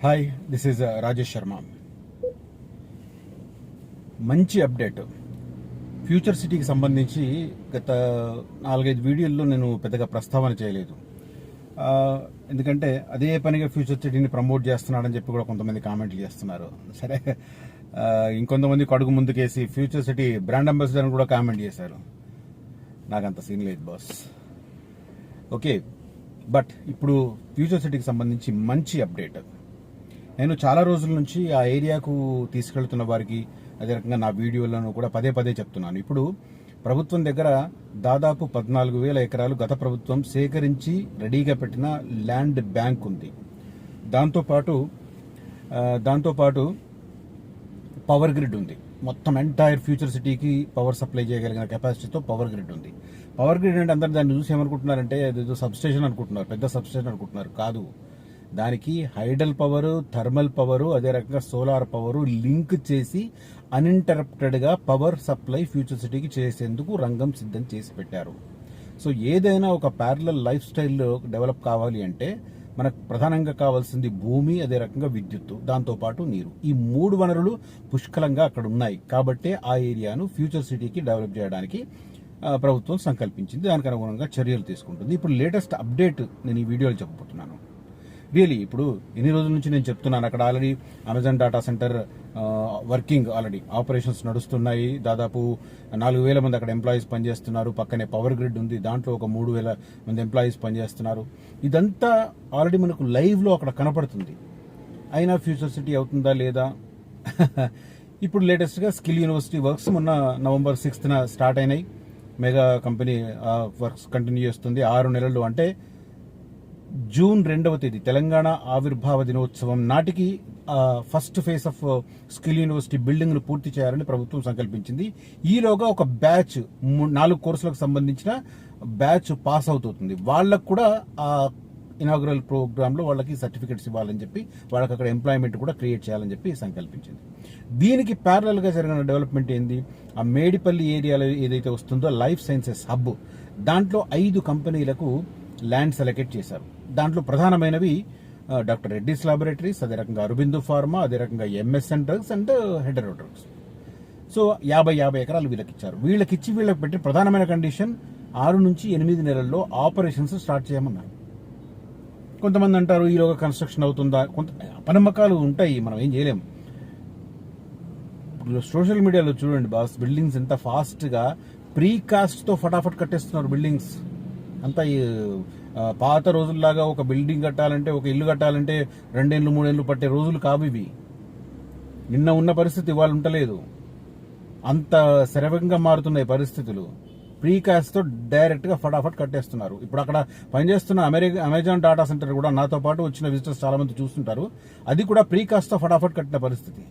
Hi, this is Rajesh Sharma. మంచి update. Future సిటీకి సంబంధించి గత 4-5 వీడియోల్లో నేను పెద్దగా ప్రస్తావన చేయలేదు. ఎందుకంటే అదే పనిగా ఫ్యూచర్ సిటీని ప్రమోట్ చేస్తున్నాడని చెప్పి కూడా కొంతమంది కామెంట్లు చేస్తున్నారు. సరే, ఇంకొంతమంది కడుగు ముందుకేసి ఫ్యూచర్ సిటీ బ్రాండ్ అంబాసిడర్ అని కూడా కామెంట్ చేశారు. నాకంత సీన్ లేదు బాస్. ఓకే, బట్ ఇప్పుడు ఫ్యూచర్ సిటీకి సంబంధించి మంచి అప్డేట్. నేను చాలా రోజుల నుంచి ఆ ఏరియాకు తీసుకెళ్తున్న వారికి అదే రకంగా నా వీడియోలను కూడా పదే పదే చెప్తున్నాను. ఇప్పుడు ప్రభుత్వం దగ్గర దాదాపు 14,000 ఎకరాలు గత ప్రభుత్వం సేకరించి రెడీగా పెట్టిన ల్యాండ్ బ్యాంక్ ఉంది. దాంతోపాటు పవర్ గ్రిడ్ ఉంది. మొత్తం ఎంటైర్ ఫ్యూచర్ సిటీకి పవర్ సప్లై చేయగలిగిన కెపాసిటీతో పవర్ గ్రిడ్ ఉంది. పవర్ గ్రిడ్ అంటే అందరు దాన్ని చూసి ఏమనుకుంటున్నారంటే అదేదో సబ్స్టేషన్ అనుకుంటున్నారు, పెద్ద సబ్స్టేషన్ అనుకుంటున్నారు. కాదు, దానికి హైడల్ పవరు, థర్మల్ పవరు, అదే రకంగా సోలార్ పవరు లింక్ చేసి అన్ఇంటరప్టెడ్గా పవర్ సప్లై ఫ్యూచర్ సిటీకి చేసేందుకు రంగం సిద్ధం చేసి పెట్టారు. సో ఏదైనా ఒక ప్యారలల్ లైఫ్ స్టైల్లో డెవలప్ కావాలి అంటే మనకు ప్రధానంగా కావాల్సింది భూమి, అదే రకంగా విద్యుత్తు, దాంతోపాటు నీరు. ఈ 3 వనరులు పుష్కలంగా అక్కడ ఉన్నాయి. కాబట్టే ఆ ఏరియాను ఫ్యూచర్ సిటీకి డెవలప్ చేయడానికి ప్రభుత్వం సంకల్పించింది. దానికి అనుగుణంగా చర్యలు తీసుకుంటుంది. ఇప్పుడు లేటెస్ట్ అప్డేట్ నేను ఈ వీడియోలో చెప్పబోతున్నాను. రియలీ ఇప్పుడు ఎన్ని రోజుల నుంచి నేను చెప్తున్నాను, అక్కడ already Amazon data centre working, already operations నడుస్తున్నాయి. దాదాపు 4,000 మంది అక్కడ ఎంప్లాయీస్ పనిచేస్తున్నారు. పక్కనే పవర్ గ్రిడ్ ఉంది, దాంట్లో ఒక 3,000 మంది ఎంప్లాయీస్ పనిచేస్తున్నారు. ఇదంతా ఆల్రెడీ మనకు లైవ్లో అక్కడ కనపడుతుంది. అయినా ఫ్యూచర్ సిటీ అవుతుందా లేదా? ఇప్పుడు లేటెస్ట్గా స్కిల్ యూనివర్సిటీ వర్క్స్ మొన్న November 6th స్టార్ట్ అయినాయి. మెగా కంపెనీ వర్క్స్ కంటిన్యూ చేస్తుంది 6 నెలలు. అంటే June 2వ తేదీ తెలంగాణ ఆవిర్భావ దినోత్సవం నాటికి first phase of skill university building ను పూర్తి చేయాలని ప్రభుత్వం సంకల్పించింది. ఈలోగా ఒక బ్యాచ్ 4 కోర్సులకు సంబంధించిన బ్యాచ్ పాస్ అవుతుంది. వాళ్ళకు కూడా ఆ ఇనాగ్రల్ ప్రోగ్రామ్ లో వాళ్ళకి సర్టిఫికెట్స్ ఇవ్వాలని చెప్పి, వాళ్ళకి అక్కడ ఎంప్లాయ్మెంట్ కూడా క్రియేట్ చేయాలని చెప్పి సంకల్పించింది. దీనికి ప్యారలల్ గా జరిగిన డెవలప్మెంట్ ఏంది? ఆ మేడిపల్లి ఏరియాలో ఏదైతే వస్తుందో లైఫ్ సైన్సెస్ హబ్, దాంట్లో 5 కంపెనీలకు ల్యాండ్ సెలెక్ట్ చేశారు. దాంట్లో ప్రధానమైనవి డాక్టర్ రెడ్డిస్ లాబొరేటరీస్, అదే రకంగా అరబిందో ఫార్మా, అదే రకంగా MSN drugs and hetero drugs. So 50 ఎకరాలు వీళ్ళకి ఇచ్చారు. వీళ్ళకి పెట్టి ప్రధానమైన కండిషన్ 6 నుంచి 8 నెలల్లో ఆపరేషన్స్ స్టార్ట్ చేయమన్నారు. కొంతమంది అంటారు ఈలోగా కన్స్ట్రక్షన్ అవుతుందా, కొంత అపనమ్మకాలు ఉంటాయి, మనం ఏం చేయలేం. సోషల్ మీడియాలో చూడండి బాస్, బిల్డింగ్స్ ఎంత ఫాస్ట్ గా ప్రీ కాస్ట్ తో ఫటాఫట్ కట్టేస్తున్నారు బిల్డింగ్స్. అంతా పాత రోజుల్లాగా ఒక బిల్డింగ్ కట్టాలంటే, ఒక ఇల్లు కట్టాలంటే 2 ఏళ్ళు 3 ఏళ్ళు పట్టే రోజులు కావు ఇవి. నిన్న ఉన్న పరిస్థితి ఇవాళ ఉండలేదు. అంత శరవేగంగా మారుతున్నాయి పరిస్థితులు. ప్రీకాస్ట్ తో డైరెక్ట్ గా ఫటాఫట్ కట్టేస్తున్నారు. ఇప్పుడు అక్కడ పనిచేస్తున్న అమెజాన్ డాటా సెంటర్ కూడా నాతో పాటు వచ్చిన విజిటర్స్ చాలా మంది చూస్తుంటారు. అది కూడా ప్రీకాస్ట్ తో ఫటాఫట్ కట్టిన పరిస్థితి.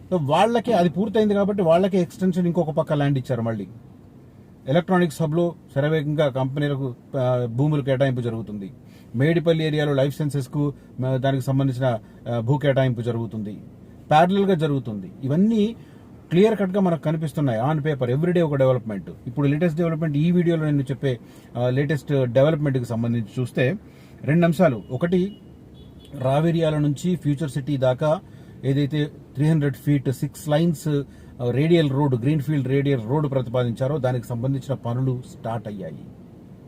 సో వాళ్ళకి అది పూర్తయింది కాబట్టి వాళ్ళకి ఎక్స్టెన్షన్ ఇంకొక పక్క ల్యాండ్ ఇచ్చారు. మళ్ళీ ఎలక్ట్రానిక్స్ హబ్లో శరవేగంగా కంపెనీలకు భూములు కేటాయింపు జరుగుతుంది. మేడిపల్లి ఏరియాలో లైఫ్ సైన్సెస్ కు దానికి సంబంధించిన భూ కేటాయింపు జరుగుతుంది. ప్యారలల్ గా జరుగుతుంది. ఇవన్నీ క్లియర్ కట్ గా మనకు కనిపిస్తున్నాయి ఆన్ పేపర్. ఎవ్రీడే ఒక డెవలప్మెంట్. ఇప్పుడు లేటెస్ట్ డెవలప్మెంట్ ఈ వీడియోలో నేను చెప్పే లేటెస్ట్ డెవలప్మెంట్ కి సంబంధించి చూస్తే 2 అంశాలు. ఒకటి, రావేరియాల నుంచి ఫ్యూచర్ సిటీ దాకా ఏదైతే 300 feet 6 lanes radial road, green field radial road ప్రతిపాదించారో దానికి సంబంధించిన పనులు స్టార్ట్ అయ్యాయి.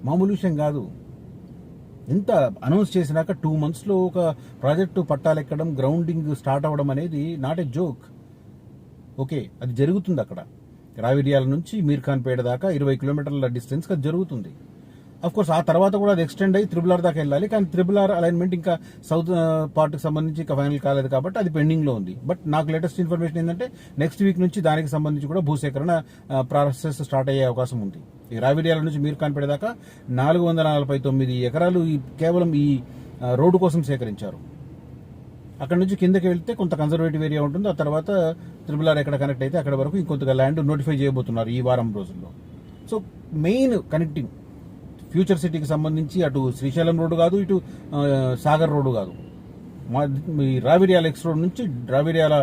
మామూలు విషయం కాదు. ఎంత అనౌన్స్ చేసినాక 2 months లో ఒక ప్రాజెక్టు పట్టాలెక్కడం, గ్రౌండింగ్ స్టార్ట్ అవ్వడం అనేది నాట్ ఏ జోక్. ఓకే, అది జరుగుతుంది అక్కడ. రావిరియాల నుంచి మీర్ఖాన్పేట దాకా 20 kilometers డిస్టెన్స్ అది జరుగుతుంది. అఫ్ కోర్స్ ఆ తర్వాత కూడా అది ఎక్స్టెండ్ అయ్యి RRR దాకా వెళ్ళాలి. కానీ RRR అలైన్మెంట్ ఇంకా సౌత్ పార్ట్ కి సంబంధించి ఇంకా ఫైనల్ కాలేదు కాబట్టి అది పెండింగ్ లో ఉంది. బట్ నాకు లేటెస్ట్ ఇన్ఫర్మేషన్ ఏంటంటే నెక్స్ట్ వీక్ నుంచి దానికి సంబంధించి కూడా భూసేకరణ ప్రాసెస్ స్టార్ట్ అయ్యే అవకాశం ఉంది. ఈ రావిరియాల నుంచి మీర్ఖాన్పేట దాకా 449 ఎకరాలు కేవలం ఈ రోడ్డు కోసం సేకరించారు. అక్కడ నుంచి కిందకి వెళ్తే కొంత కన్జర్వేటివ్ ఏరియా ఉంటుంది. ఆ తర్వాత RRR ఎక్కడ కనెక్ట్ అయితే అక్కడ వరకు ఇంకొంతగా ల్యాండ్ నోటిఫై చేయబోతున్నారు ఈ వారం రోజుల్లో. సో మెయిన్ కనెక్టింగ్ ఫ్యూచర్ సిటీకి సంబంధించి అటు శ్రీశైలం రోడ్డు కాదు, ఇటు సాగర్ రోడ్డు కాదు. రావిరియాల ఎక్స్ రోడ్ నుంచి రావిరియాల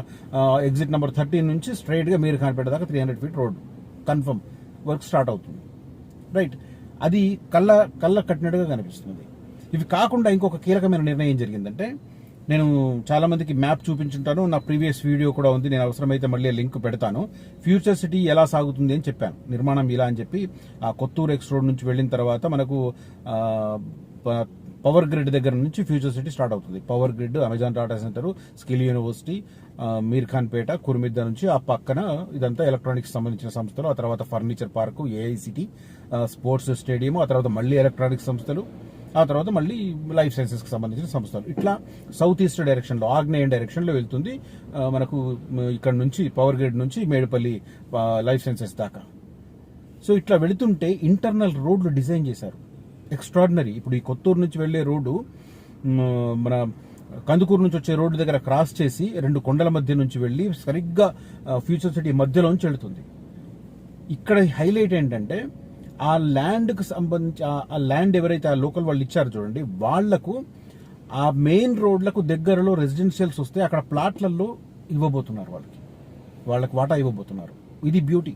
ఎగ్జిట్ నెంబర్ 13 నుంచి స్ట్రైట్ గా మీర్ఖాన్పేట దాకా 300 feet road confirm work start అవుతుంది. రైట్, అది కళ్ళ కట్టినట్టుగా కనిపిస్తుంది. ఇవి కాకుండా ఇంకొక కీలకమైన నిర్ణయం జరిగిందంటే నేను చాలా మందికి మ్యాప్ చూపించుంటాను, నా ప్రీవియస్ వీడియో కూడా ఉంది, నేను అవసరమైతే మళ్ళీ లింక్ పెడతాను. ఫ్యూచర్ సిటీ ఎలా సాగుతుంది అని చెప్పాను, నిర్మాణం ఇలా అని చెప్పి. ఆ కొత్తూరు ఎక్స్ రోడ్ నుంచి వెళ్ళిన తర్వాత మనకు పవర్ గ్రిడ్ దగ్గర నుంచి ఫ్యూచర్ సిటీ స్టార్ట్ అవుతుంది. Power grid, Amazon data centre, skill university, Mirkhanpet, Kurmidda నుంచి ఆ పక్కన ఇదంతా ఎలక్ట్రానిక్స్ సంబంధించిన సంస్థలు. ఆ తర్వాత furniture park, AI city, sports stadium, ఆ తర్వాత మళ్ళీ ఎలక్ట్రానిక్స్ సంస్థలు, ఆ తర్వాత మళ్ళీ లైఫ్ సైన్సెస్కి సంబంధించిన సంస్థలు. ఇట్లా సౌత్ ఈస్ట్ డైరెక్షన్లో, ఆగ్నేయ డైరెక్షన్లో వెళ్తుంది మనకు ఇక్కడ నుంచి పవర్ గ్రిడ్ నుంచి మేడిపల్లి లైఫ్ సైన్సెస్ దాకా. సో ఇట్లా వెళుతుంటే ఇంటర్నల్ రోడ్లు డిజైన్ చేశారు, ఎక్స్ట్రాడినరీ. ఇప్పుడు ఈ కొత్తూరు నుంచి వెళ్లే రోడ్డు మన కందుకూరు నుంచి వచ్చే రోడ్డు దగ్గర క్రాస్ చేసి 2 కొండల మధ్య నుంచి వెళ్ళి సరిగ్గా ఫ్యూచర్ సిటీ మధ్యలోంచి వెళుతుంది. ఇక్కడ హైలైట్ ఏంటంటే ఆ ల్యాండ్కి సంబంధించి ఆ ల్యాండ్ ఎవరైతే ఆ లోకల్ వాళ్ళు ఇచ్చారో చూడండి, వాళ్లకు ఆ మెయిన్ రోడ్లకు దగ్గరలో రెసిడెన్షియల్స్ వస్తే అక్కడ ప్లాట్లలో ఇవ్వబోతున్నారు, వాళ్ళకి వాటా ఇవ్వబోతున్నారు. ఇది బ్యూటీ.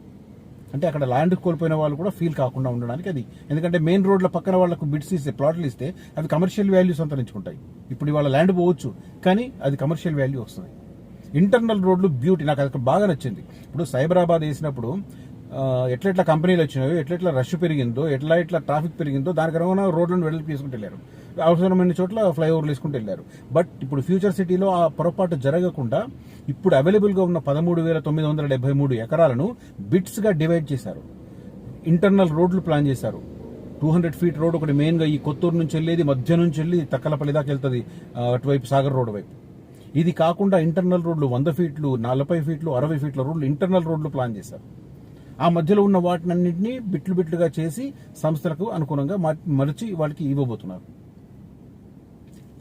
అంటే అక్కడ ల్యాండ్ కోల్పోయిన వాళ్ళు కూడా ఫీల్ కాకుండా ఉండడానికి అది. ఎందుకంటే మెయిన్ రోడ్ల పక్కన వాళ్ళకు బిట్స్ ఇస్తే, ప్లాట్లు ఇస్తే అవి కమర్షియల్ వాల్యూస్ అంతరించుకుంటాయి. ఇప్పుడు ఇవాళ ల్యాండ్ పోవచ్చు కానీ అది కమర్షియల్ వాల్యూ వస్తుంది. ఇంటర్నల్ రోడ్లు బ్యూటీ, నాకు అది బాగా నచ్చింది. ఇప్పుడు సైబరాబాద్ వేసినప్పుడు ఎట్లెట్లా కంపెనీలు వచ్చినాయో, ఎట్లెట్లా రష్ పెరిగిందో, ఎట్లా ట్రాఫిక్ పెరిగిందో దానికి అనుగుణంగా రోడ్లను వెడల్పు తీసుకుంటూ వెళ్ళారు. అవసరమైన చోట్ల ఫ్లైఓవర్లు వేసుకుంటూ వెళ్ళారు. బట్ ఇప్పుడు ఫ్యూచర్ సిటీలో ఆ పొరపాటు జరగకుండా ఇప్పుడు అవైలబుల్గా ఉన్న 13,973 ఎకరాలను బిట్స్గా డివైడ్ చేశారు. ఇంటర్నల్ రోడ్లు ప్లాన్ చేశారు. 200 ఫీట్ రోడ్ ఒకటి మెయిన్గా ఈ కొత్తూరు నుంచి వెళ్ళేది, మధ్య నుంచి వెళ్ళి తక్కలపల్లి దాకా వెళ్తుంది అటువైపు సాగర్ రోడ్ వైపు. ఇది కాకుండా ఇంటర్నల్ రోడ్లు 100 ఫీట్లు, 40 ఫీట్లు, 60 ఫీట్ల రోడ్లు ఇంటర్నల్ రోడ్లు ప్లాన్ చేశారు. ఆ మధ్యలో ఉన్న వాటినన్నింటినీ బిట్లుగా చేసి సంస్థలకు అనుగుణంగా మరిచి వాళ్ళకి ఇవ్వబోతున్నారు.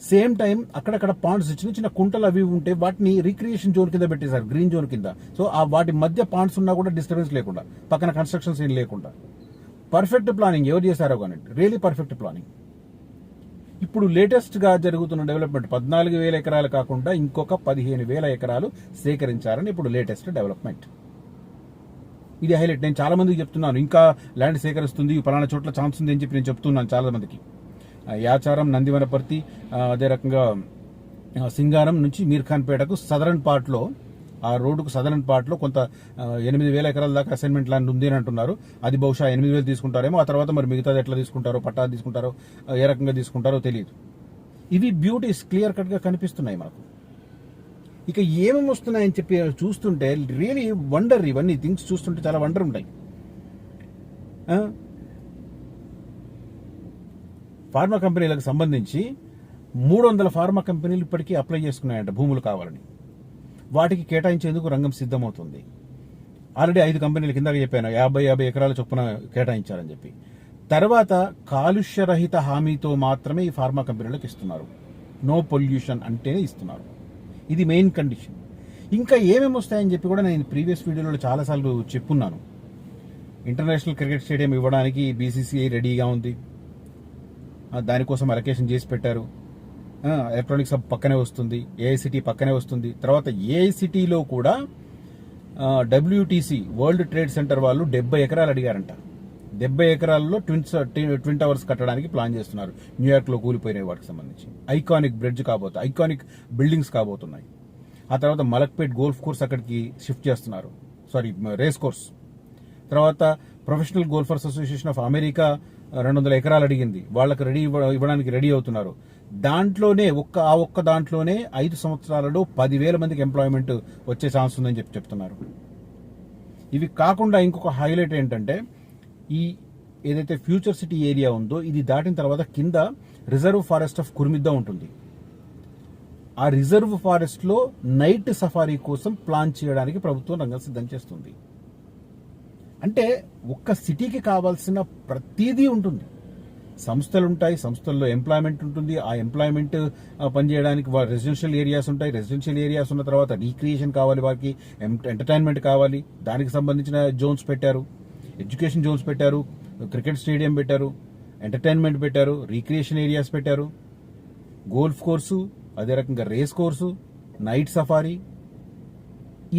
సేమ్ టైం అక్కడక్కడ పాండ్స్, చిన్న కుంటలు అవి ఉంటే వాటిని రిక్రియేషన్ జోన్ కింద పెట్టేశారు, గ్రీన్ జోన్ కింద. సో ఆ వాటి మధ్య పాండ్స్ ఉన్నా కూడా డిస్టర్బెన్స్ లేకుండా, పక్కన కన్స్ట్రక్షన్స్ ఏం లేకుండా పర్ఫెక్ట్ ప్లానింగ్ ఎవరు చేశారో కానీ, రియలీ పర్ఫెక్ట్ ప్లానింగ్. ఇప్పుడు లేటెస్ట్ గా జరుగుతున్న డెవలప్మెంట్ 14,000 ఎకరాలు కాకుండా ఇంకొక 15,000 ఎకరాలు సేకరించారని ఇప్పుడు లేటెస్ట్ డెవలప్మెంట్. ఇది హైలైట్. నేను చాలా మందికి చెప్తున్నాను, ఇంకా ల్యాండ్ సేకరిస్తుంది, పలానా చోట్ల ఛాన్స్ ఉంది అని చెప్పి నేను చెప్తున్నాను చాలా మందికి. యాచారం, నందివనపర్తి, అదే రకంగా సింగారం నుంచి మీర్ ఖాన్ పేటకు సదరన్ పార్ట్లో, ఆ రోడ్డుకు సదరన్ పార్ట్లో కొంత 8,000 ఎకరాల దాకా అసైన్మెంట్ ల్యాండ్ ఉంది అని అంటున్నారు. అది బహుశా 8,000 తీసుకుంటారేమో. ఆ తర్వాత మరి మిగతాది ఎట్లా తీసుకుంటారో, పట్టా తీసుకుంటారో, ఏ రకంగా తీసుకుంటారో తెలియదు. ఇవి బ్యూటీస్ క్లియర్ కట్ గా కనిపిస్తున్నాయి మనకు. ఇక ఏమేమి వస్తున్నాయని చెప్పి చూస్తుంటే రియలీ వండర్. ఇవన్నీ థింగ్స్ చూస్తుంటే చాలా వండర్ ఉంటాయి. ఫార్మా కంపెనీలకు సంబంధించి 300 ఫార్మా కంపెనీలు ఇప్పటికీ అప్లై చేసుకున్నాయంట భూములు కావాలని. వాటికి కేటాయించేందుకు రంగం సిద్ధమవుతుంది. ఆల్రెడీ 5 కంపెనీల కింద చెప్పాను 50 ఎకరాల చొప్పున కేటాయించాలని చెప్పి. తర్వాత కాలుష్యరహిత హామీతో మాత్రమే ఈ ఫార్మా కంపెనీలకు ఇస్తున్నారు. నో పొల్యూషన్ అంటేనే ఇస్తున్నారు. ఇది మెయిన్ కండిషన్. ఇంకా ఏమేమి వస్తాయని చెప్పి కూడా నేను ప్రీవియస్ వీడియోలో చాలాసార్లు చెప్పున్నాను. ఇంటర్నేషనల్ క్రికెట్ స్టేడియం ఇవ్వడానికి బీసీసీఐ రెడీగా ఉంది, దానికోసం అలొకేషన్ చేసి పెట్టారు. ఎలక్ట్రానిక్స్ హబ్ పక్కనే వస్తుంది, ఏఐసిటీ పక్కనే వస్తుంది. తర్వాత ఏఐసిటీలో కూడా డబ్ల్యూటీసీ వరల్డ్ ట్రేడ్ సెంటర్ వాళ్ళు 70 ఎకరాలు అడిగారంట. 70 ఎకరాల్లో ట్విన్ టవర్స్ కట్టడానికి ప్లాన్ చేస్తున్నారు. న్యూయార్క్ లో కూలిపోయిన వాటికి సంబంధించి ఐకానిక్ బ్రిడ్జ్ కాబోతుంది, ఐకానిక్ బిల్డింగ్స్ కాబోతున్నాయి. ఆ తర్వాత మలక్పేట్ గోల్ఫ్ కోర్స్ అక్కడికి షిఫ్ట్ చేస్తున్నారు, రేస్ కోర్స్. తర్వాత professional golfers association of America 200 ఎకరాలు అడిగింది, వాళ్ళకి ఇవ్వడానికి రెడీ అవుతున్నారు. దాంట్లోనే ఒక్క దాంట్లోనే 5 సంవత్సరాలలో 10,000 మందికి ఎంప్లాయ్మెంట్ వచ్చే ఛాన్స్ ఉందని చెప్తున్నారు. ఇవి కాకుండా ఇంకొక హైలైట్ ఏంటంటే, ఈ ఏదైతే ఫ్యూచర్ సిటీ ఏరియా ఉందో ఇది దాటిన తర్వాత కింద రిజర్వ్ ఫారెస్ట్ ఆఫ్ కుర్మిద్ద ఉంటుంది. ఆ రిజర్వ్ ఫారెస్ట్ లో నైట్ సఫారీ కోసం ప్లాన్ చేయడానికి ప్రభుత్వం రంగం సిద్ధం చేస్తుంది. అంటే ఒక్క సిటీకి కావాల్సిన ప్రతిదీ ఉంటుంది. సంస్థలు ఉంటాయి, సంస్థల్లో ఎంప్లాయ్మెంట్ ఉంటుంది. ఆ ఎంప్లాయ్మెంట్ పనిచేయడానికి రెసిడెన్షియల్ ఏరియాస్ ఉంటాయి. రెసిడెన్షియల్ ఏరియాస్ ఉన్న తర్వాత రీక్రియేషన్ కావాలి, వారికి ఎంటర్టైన్మెంట్ కావాలి. దానికి సంబంధించిన జోన్స్ పెట్టారు, ఎడ్యుకేషన్ జోన్స్ పెట్టారు, క్రికెట్ స్టేడియం పెట్టారు, ఎంటర్టైన్మెంట్ పెట్టారు, రీక్రియేషన్ ఏరియాస్ పెట్టారు, గోల్ఫ్ కోర్సు, అదే రకంగా రేస్ కోర్సు, నైట్ సఫారీ,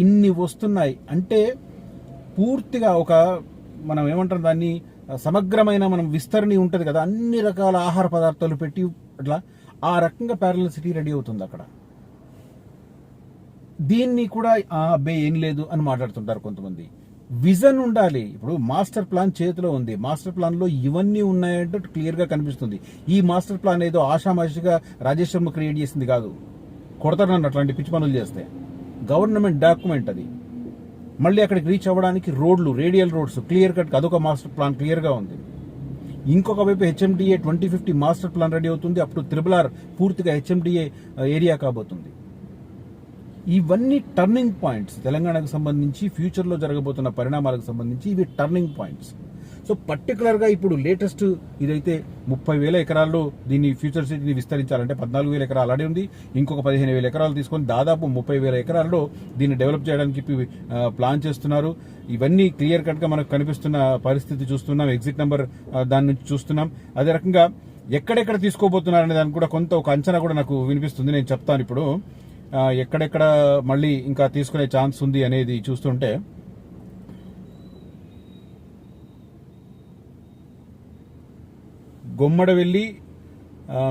ఇన్ని వస్తున్నాయి. అంటే పూర్తిగా మనం ఏమంటాం దాన్ని, సమగ్రమైన మనం విస్తరణి ఉంటుంది కదా, అన్ని రకాల ఆహార పదార్థాలు పెట్టి అట్లా ఆ రకంగా ప్యారలల్ సిటీ రెడీ అవుతుంది అక్కడ. దీన్ని కూడా అబ్బాయి ఏం లేదు అని మాట్లాడుతుంటారు కొంతమంది. విజన్ ఉండాలి. ఇప్పుడు మాస్టర్ ప్లాన్ చేతిలో ఉంది, మాస్టర్ ప్లాన్ లో ఇవన్నీ ఉన్నాయంటే క్లియర్ గా కనిపిస్తుంది. ఈ మాస్టర్ ప్లాన్ ఏదో ఆషామాషిగా రాజేష్ శర్మ క్రియేట్ చేసింది కాదు. కొడతారని అట్లాంటి పిచ్చి పనులు చేస్తే. గవర్నమెంట్ డాక్యుమెంట్ అది. మళ్ళీ అక్కడికి రీచ్ అవ్వడానికి రోడ్లు, రేడియల్ రోడ్స్ క్లియర్ కట్, అదొక మాస్టర్ ప్లాన్ క్లియర్ గా ఉంది. ఇంకొక వైపు హెచ్ఎండిఏ 2050 మాస్టర్ ప్లాన్ రెడీ అవుతుంది. అప్పుడు RRR పూర్తిగా హెచ్ఎండిఏ ఏరియా కాబోతుంది. ఇవన్నీ టర్నింగ్ పాయింట్స్ తెలంగాణకు సంబంధించి, ఫ్యూచర్ లో జరగబోతున్న పరిణామాలకు సంబంధించి ఇవి టర్నింగ్ పాయింట్స్. సో పర్టికులర్ గా ఇప్పుడు లేటెస్ట్ ఇదైతే 30,000 ఎకరాల్లో దీన్ని ఫ్యూచర్ సిటీని విస్తరించాలంటే 14,000 ఎకరాలు ఆల్రెడీ ఉంది. ఇంకొక 15,000 ఎకరాలు తీసుకొని దాదాపు 30,000 ఎకరాల్లో దీన్ని డెవలప్ చేయడానికి ప్లాన్ చేస్తున్నారు. ఇవన్నీ క్లియర్ కట్ గా మనకు కనిపిస్తున్న పరిస్థితి చూస్తున్నాం. ఎగ్జిట్ నెంబర్ దాని నుంచి చూస్తున్నాం. అదే రకంగా ఎక్కడెక్కడ తీసుకోబోతున్నారనే దానికి కూడా కొంత ఒక అంచనా కూడా నాకు వినిపిస్తుంది. నేను చెప్తాను ఇప్పుడు ఎక్కడెక్కడ మళ్ళీ ఇంకా తీసుకునే ఛాన్స్ ఉంది అనేది చూస్తుంటే, గుమ్మడవెల్లి,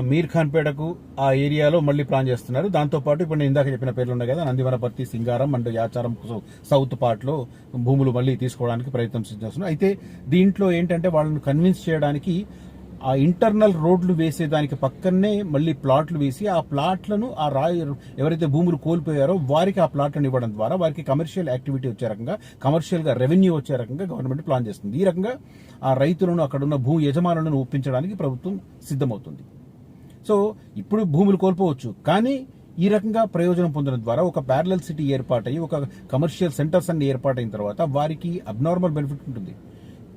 మీర్ ఖాన్పేటకు ఆ ఏరియాలో మళ్ళీ ప్లాన్ చేస్తున్నారు. దాంతోపాటు ఇప్పుడు నేను ఇందాక చెప్పిన పేర్లు ఉన్నాయి కదా, నందివనపర్తి, సింగారం అండ్ యాచారం సౌత్ పార్ట్లో భూములు మళ్ళీ తీసుకోవడానికి ప్రయత్నం చేస్తున్నారు. అయితే దీంట్లో ఏంటంటే వాళ్ళని కన్విన్స్ చేయడానికి ఆ ఇంటర్నల్ రోడ్లు వేసేదానికి పక్కనే మళ్ళీ ప్లాట్లు వేసి ఆ ప్లాట్లను ఎవరైతే భూములు కోల్పోయారో వారికి ఆ ప్లాట్లను ఇవ్వడం ద్వారా వారికి కమర్షియల్ యాక్టివిటీ వచ్చే రకంగా, కమర్షియల్ గా రెవెన్యూ వచ్చే రకంగా గవర్నమెంట్ ప్లాన్ చేస్తుంది. ఈ రకంగా ఆ రైతులను, అక్కడున్న భూ యజమానులను ఒప్పించడానికి ప్రభుత్వం సిద్ధమవుతుంది. సో ఇప్పుడు భూములు కోల్పోవచ్చు, కానీ ఈ రకంగా ప్రయోజనం పొందడం ద్వారా ఒక ప్యారలల్ సిటీ ఏర్పాటయ్యి, ఒక కమర్షియల్ సెంటర్స్ అన్ని ఏర్పాటైన తర్వాత వారికి అబ్నార్మల్ బెనిఫిట్ ఉంటుంది.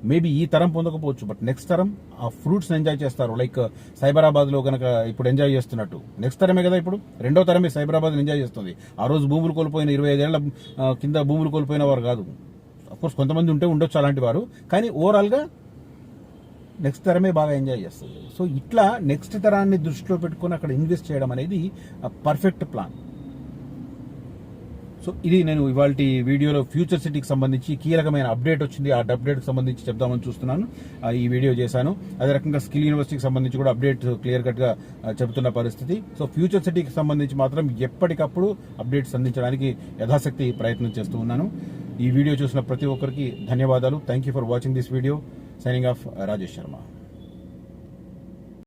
మేబీ ఈ తరం పొందకపోవచ్చు, బట్ నెక్స్ట్ తరం ఆ ఫ్రూట్స్ ఎంజాయ్ చేస్తారు. లైక్ సైబరాబాద్ లో కనుక ఇప్పుడు ఎంజాయ్ చేస్తున్నట్టు నెక్స్ట్ తరమే కదా, ఇప్పుడు రెండో తరమే సైబరాబాద్ ఎంజాయ్ చేస్తుంది. ఆ రోజు భూములు కోల్పోయిన 25 ఏళ్ల కింద భూములు కోల్పోయిన వారు కాదు. అఫ్కోర్స్ కొంతమంది ఉండొచ్చు అలాంటి వారు, కానీ ఓవరాల్ గా నెక్స్ట్ తరమే బాగా ఎంజాయ్ చేస్తుంది. సో ఇట్లా నెక్స్ట్ తరాన్ని దృష్టిలో పెట్టుకుని అక్కడ ఇన్వెస్ట్ చేయడం అనేది పర్ఫెక్ట్ ప్లాన్. సో ఇది నేను ఇవాళ వీడియోలో ఫ్యూచర్ సిటీకి సంబంధించి కీలకమైన అప్డేట్ వచ్చింది. ఆ అప్డేట్కి సంబంధించి చెప్దామని చూస్తున్నాను, ఈ వీడియో చేశాను. అదే రకంగా స్కిల్ యూనివర్సిటీకి సంబంధించి కూడా అప్డేట్ క్లియర్ కట్ గా చెబుతున్న పరిస్థితి. సో ఫ్యూచర్ సిటీకి సంబంధించి మాత్రం ఎప్పటికప్పుడు అప్డేట్స్ అందించడానికి యథాశక్తి ప్రయత్నం చేస్తూ ఉన్నాను. ఈ వీడియో చూసిన ప్రతి ఒక్కరికి ధన్యవాదాలు. Thank you for watching this video. Signing off Rajesh Sharma.